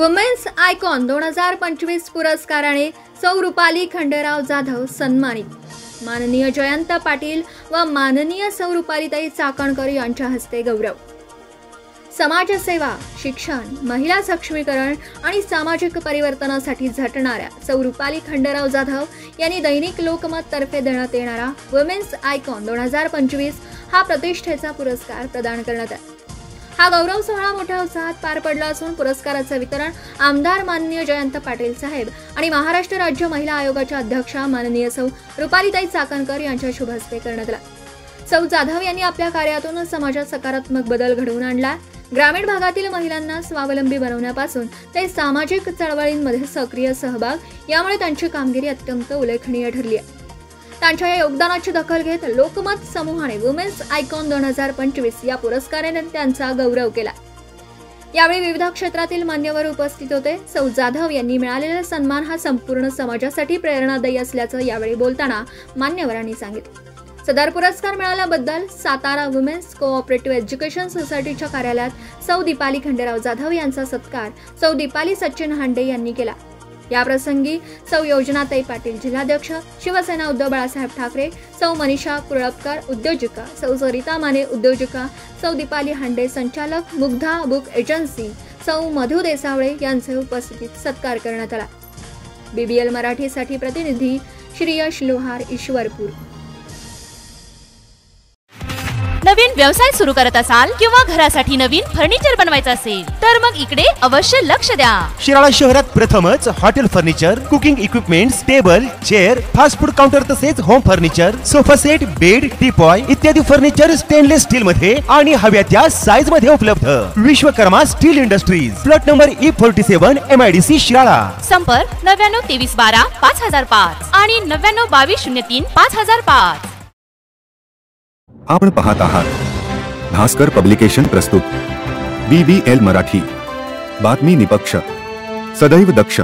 Women's icon 2025 पुरस्काराने सौ रुपाली खंडेराव जाधव सन्मानित। माननीय जयंत पाटील व माननीय सौ रुपालीताई चाकणकर यांच्या हस्ते गौरव। समाजसेवा, शिक्षण, महिला सक्षमीकरण आणि सामाजिक परिवर्तनासाठी झटणाऱ्या सौ रुपाली खंडेराव जाधव यांनी दैनिक लोकमत तर्फे देण्यात येणारा वुमेन्स आयकॉन 2025 हा प्रतिष्ठेचा पुरस्कार प्रदान करण्यात आला। हा गौरव सोहळा मोठ्या उत्साहात पार पडला असून पुरस्काराचे वितरण आमदार माननीय जयंत पाटील साहेब आणि महाराष्ट्र राज्य महिला आयोगाच्या अध्यक्षा माननीय सौ रुपालीताई चाकणकर यांच्या शुभ हस्ते करण्यात आला। सौ जाधव यांनी आपल्या कार्यातून समाजात सकारात्मक बदल घडवून आणला। ग्रामीण भागातील महिलांना स्वावलंबी बनवण्यापासून ते सामाजिक चळवळींमध्ये सक्रिय सहभाग यामुळे त्यांची कामगिरी अत्यंत उल्लेखनीय ठरली आहे। त्यांच्या या योगदानाची दखल घेत लोकमत समूहाने वुमेन्स आयकॉन 2025 या पुरस्काराने त्यांचा गौरव केला। यावेळी विविध क्षेत्रातील मान्यवर उपस्थित होते। सौ जाधव यांनी मिळालेला सन्मान हा संपूर्ण समाजासाठी प्रेरणादायी असल्याचं यावेळी बोलताना मान्यवरांनी सांगितलं। सदर पुरस्कार मिळाल्याबद्दल सातारा वुमेन्स कोऑपरेटिव्ह एज्युकेशन सोसायटीच्या कार्यालयात सौ दीपाली खंडेराव जाधव यांचा सत्कार सौ दीपाली सचिन हांडे यांनी केला। या प्रसंगी सौ योजनाताई पाटील जिल्हाध्यक्ष, शिवसेना उद्धव बाळासाहेब ठाकरे, सौ मनीषा कुळपकर उद्योजिका, सौ सरिता माने उद्योजिका, सौ दीपाली हांडे संचालक, मुग्धा बुक एजन्सी, सौ मधु देसावळे यांचे उपस्थितीत सत्कार करण्यात आला। BBL मराठीसाठी प्रतिनिधी श्रीयश लोहार, ईश्वरपूर। नवीन व्यवसाय सुरू करत असाल किंवा घरासाठी नवीन फर्निचर बनवायचं असेल तर मग इकडे अवश्य लक्ष द्या। शिराळा शहरात प्रथमच hotel furniture, cooking equipments, table, chair, fast food counter तसेच home furniture, sofa set, bed, teapoy इत्यादी फर्निचर स्टेनलेस स्टील मध्ये आणि हव्या त्या साइज मध्ये उपलब्ध। Vishwakarma steel industries, plot number E47, MIDC Shirala. संपर्क 99 23 12 5005 आणि 99 22 03 5005। आपण पाहत आहात भास्कर पब्लिकेशन प्रस्तुत BBL मराठी, बातमी निपक्ष, सदैव दक्ष।